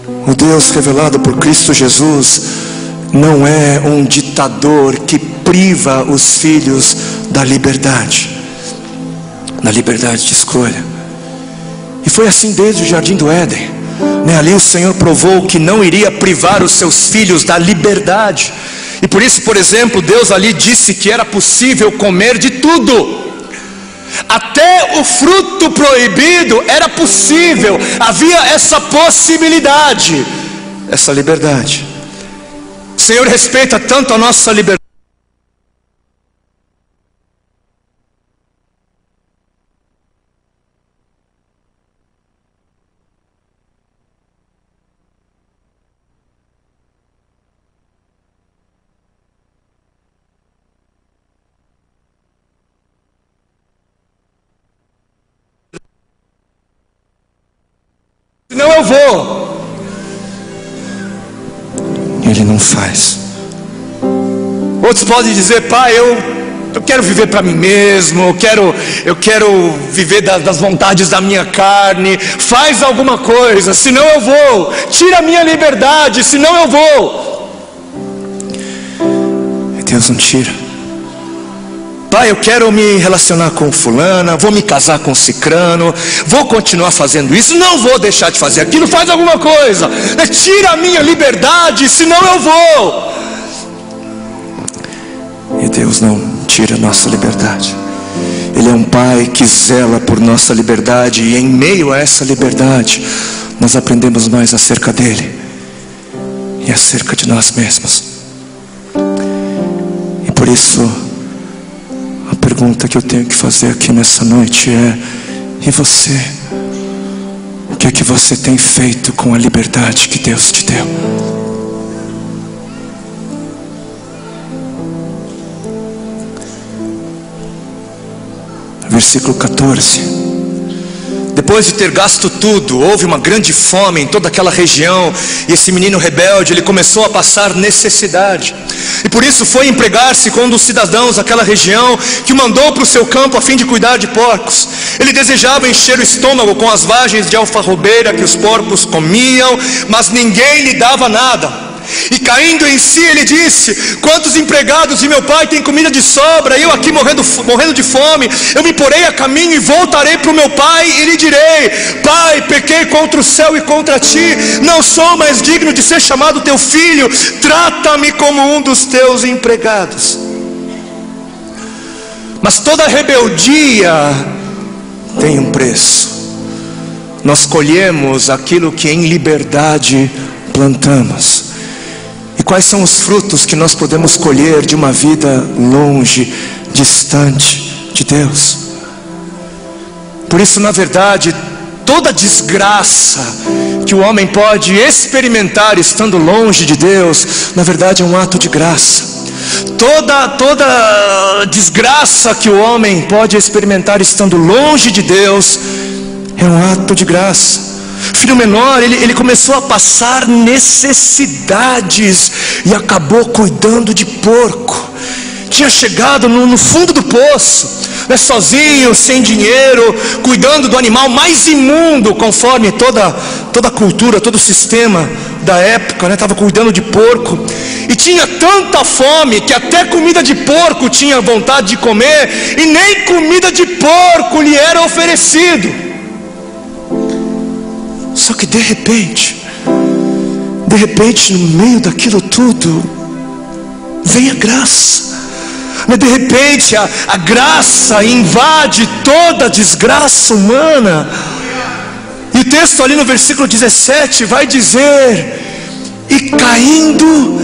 O Deus revelado por Cristo Jesus não é um ditador que priva os filhos da liberdade de escolha. E foi assim desde o jardim do Éden, ali o Senhor provou que não iria privar os seus filhos da liberdade. E por isso, por exemplo, Deus ali disse que era possível comer de tudo. Até o fruto proibido era possível, havia essa possibilidade, essa liberdade. O Senhor respeita tanto a nossa liberdade. Senão eu vou. Ele não faz. Outros podem dizer: pai, eu quero viver para mim mesmo, eu quero viver das vontades da minha carne. Faz alguma coisa, senão eu vou. Tira a minha liberdade, senão eu vou. E Deus não tira. Pai, eu quero me relacionar com fulana, vou me casar com cicrano, vou continuar fazendo isso, não vou deixar de fazer aquilo. Faz alguma coisa, tira a minha liberdade, senão eu vou. E Deus não tira a nossa liberdade. Ele é um pai que zela por nossa liberdade. E em meio a essa liberdade nós aprendemos mais acerca dele e acerca de nós mesmos. E por isso a pergunta que eu tenho que fazer aqui nessa noite é: e você? O que é que você tem feito com a liberdade que Deus te deu? Versículo 14. Depois de ter gasto tudo, houve uma grande fome em toda aquela região, e esse menino rebelde, ele começou a passar necessidade, e por isso foi empregar-se com um dos cidadãos daquela região, que o mandou para o seu campo a fim de cuidar de porcos. Ele desejava encher o estômago com as vagens de alfarrobeira que os porcos comiam, mas ninguém lhe dava nada. E caindo em si, ele disse: quantos empregados de meu pai têm comida de sobra, eu aqui morrendo de fome? Eu me porei a caminho e voltarei para o meu pai e lhe direi: pai, pequei contra o céu e contra ti, não sou mais digno de ser chamado teu filho, trata-me como um dos teus empregados. Mas toda rebeldia tem um preço. Nós colhemos aquilo que em liberdade plantamos. E quais são os frutos que nós podemos colher de uma vida longe, distante de Deus? Por isso, na verdade, toda desgraça que o homem pode experimentar estando longe de Deus, na verdade é um ato de graça. Toda desgraça que o homem pode experimentar estando longe de Deus é um ato de graça. O filho menor, ele começou a passar necessidades e acabou cuidando de porco. Tinha chegado no fundo do poço, sozinho, sem dinheiro, cuidando do animal mais imundo, conforme toda a cultura, todo o sistema da época, estava cuidando de porco. E tinha tanta fome que até comida de porco tinha vontade de comer, e nem comida de porco lhe era oferecido. Só que de repente, no meio daquilo tudo, vem a graça. De repente a graça invade toda a desgraça humana. E o texto ali no versículo 17 vai dizer: e caindo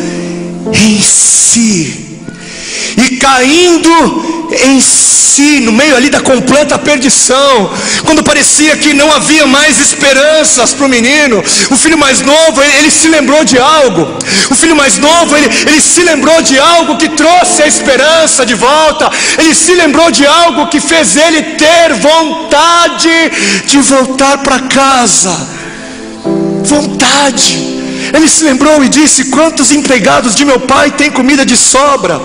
em si. E caindo em si, no meio ali da completa perdição, quando parecia que não havia mais esperanças para o menino, o filho mais novo, ele se lembrou de algo. O filho mais novo, ele se lembrou de algo que trouxe a esperança de volta. Ele se lembrou de algo que fez ele ter vontade de voltar para casa. Vontade. Ele se lembrou e disse: quantos empregados de meu pai têm comida de sobra?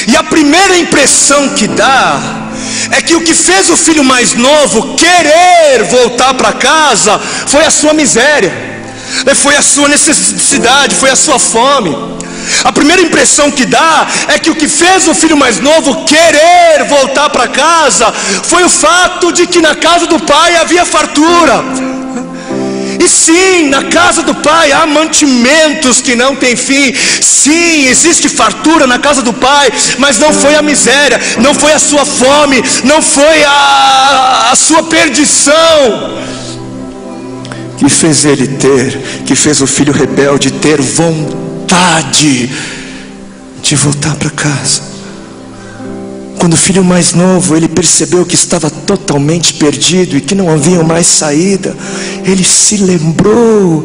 E a primeira impressão que dá é que o que fez o filho mais novo querer voltar para casa foi a sua miséria. Foi a sua necessidade, foi a sua fome. A primeira impressão que dá é que o que fez o filho mais novo querer voltar para casa foi o fato de que na casa do pai havia fartura. E sim, na casa do pai há mantimentos que não tem fim. Sim, existe fartura na casa do pai, mas não foi a miséria, não foi a sua fome, não foi a sua perdição que fez ele ter, que fez o filho rebelde ter vontade de voltar para casa. Quando o filho mais novo, ele percebeu que estava totalmente perdido e que não havia mais saída, ele se lembrou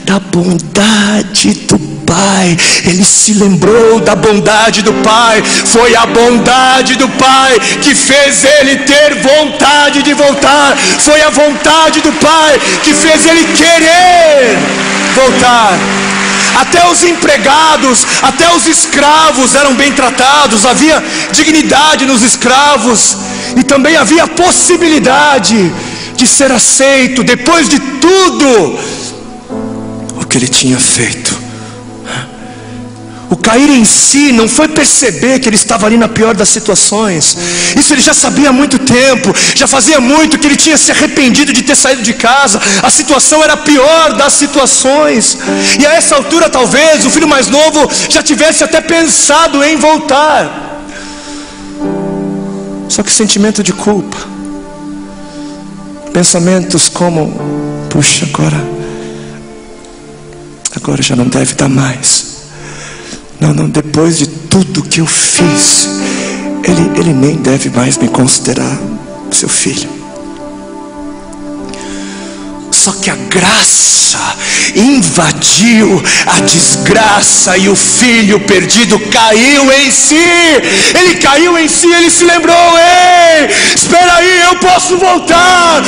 da bondade do pai. Ele se lembrou da bondade do pai. Foi a bondade do pai que fez ele ter vontade de voltar. Foi a vontade do pai que fez ele querer voltar. Até os empregados, até os escravos eram bem tratados. Havia dignidade nos escravos. E também havia a possibilidade de ser aceito depois de tudo o que ele tinha feito. O cair em si não foi perceber que ele estava ali na pior das situações. Isso ele já sabia há muito tempo. Já fazia muito que ele tinha se arrependido de ter saído de casa. A situação era a pior das situações. E a essa altura talvez o filho mais novo já tivesse até pensado em voltar. Só que sentimento de culpa, pensamentos como: puxa, agora já não deve dar mais. Não, depois de tudo que eu fiz, ele nem deve mais me considerar seu filho. Só que a graça invadiu a desgraça e o filho perdido caiu em si. Ele caiu em si, ele se lembrou: ei, espera aí, eu posso voltar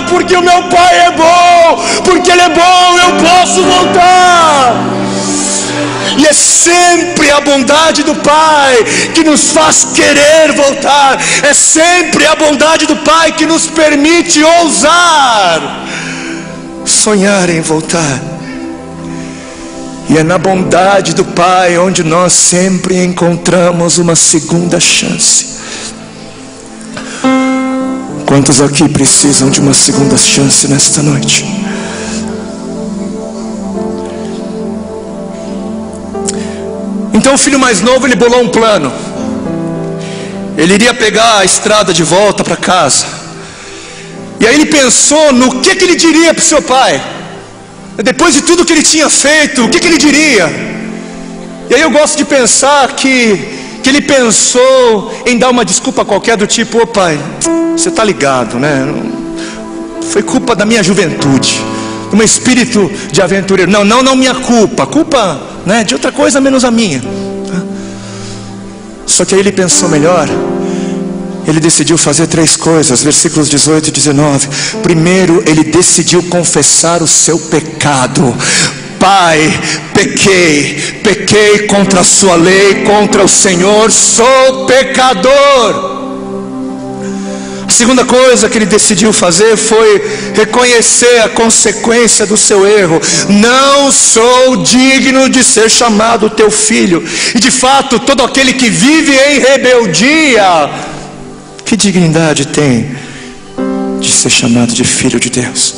porque o meu pai é bom, porque ele é bom, eu posso voltar. E é sempre a bondade do Pai que nos faz querer voltar. É sempre a bondade do Pai que nos permite ousar, sonhar em voltar. E é na bondade do Pai onde nós sempre encontramos uma segunda chance. Quantos aqui precisam de uma segunda chance nesta noite? Então o filho mais novo, ele bolou um plano. Ele iria pegar a estrada de volta para casa. E aí ele pensou no que ele diria para o seu pai. Depois de tudo que ele tinha feito, o que ele diria? E aí eu gosto de pensar que ele pensou em dar uma desculpa qualquer do tipo: ô pai, você está ligado, né? Foi culpa da minha juventude, do meu espírito de aventureiro. Não minha culpa, né, de outra coisa menos a minha. Só que aí ele pensou melhor. Ele decidiu fazer 3 coisas, versículos 18 e 19. Primeiro, ele decidiu confessar o seu pecado. Pai, pequei contra a sua lei, contra o Senhor, sou pecador. A segunda coisa que ele decidiu fazer foi reconhecer a consequência do seu erro. Não sou digno de ser chamado teu filho. E de fato, todo aquele que vive em rebeldia, que dignidade tem de ser chamado de filho de Deus?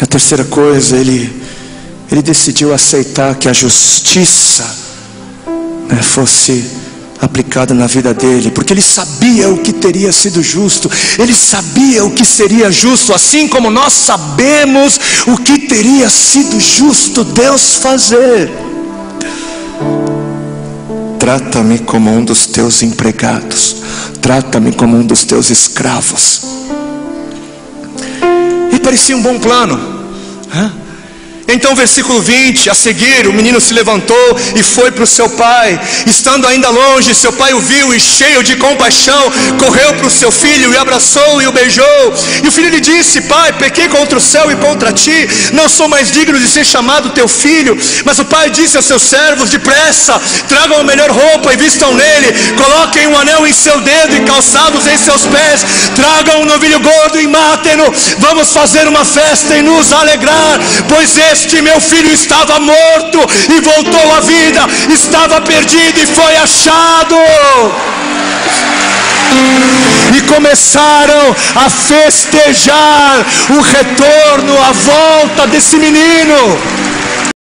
E a terceira coisa, ele decidiu aceitar que a justiça, né, fosse aplicada na vida dele, porque ele sabia o que teria sido justo. Ele sabia o que seria justo, assim como nós sabemos o que teria sido justo Deus fazer. Trata-me como um dos teus empregados, trata-me como um dos teus escravos. E parecia um bom plano, Então versículo 20, a seguir o menino se levantou e foi para o seu pai. Estando ainda longe, seu pai o viu e cheio de compaixão, correu para o seu filho e abraçou e o beijou. E o filho lhe disse: pai, pequei contra o céu e contra ti, não sou mais digno de ser chamado teu filho. Mas o pai disse aos seus servos: depressa, tragam a melhor roupa e vistam nele, coloquem um anel em seu dedo e calçados em seus pés, tragam um novilho gordo e matem-no, vamos fazer uma festa e nos alegrar, pois este meu filho estava morto e voltou à vida, estava perdido e foi achado. E começaram a festejar o retorno, a volta desse menino.